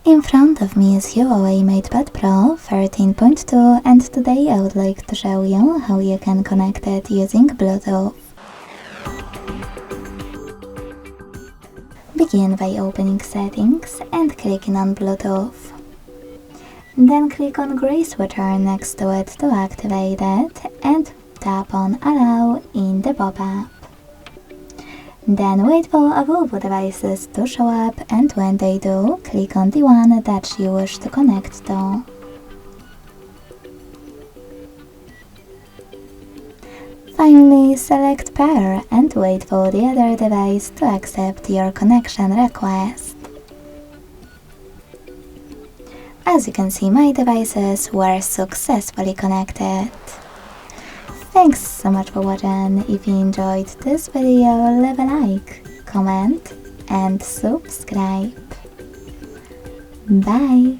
In front of me is Huawei MatePad Pro 13.2 and today I would like to show you how you can connect it using Bluetooth. Begin by opening Settings and clicking on Bluetooth. Then click on gray switcher next to it to activate it and tap on Allow in the pop-up. Then wait for available devices to show up, and when they do, click on the one that you wish to connect to. Finally, select Pair and wait for the other device to accept your connection request. As you can see, my devices were successfully connected. Thanks so much for watching. If you enjoyed this video, leave a like, comment and subscribe. Bye!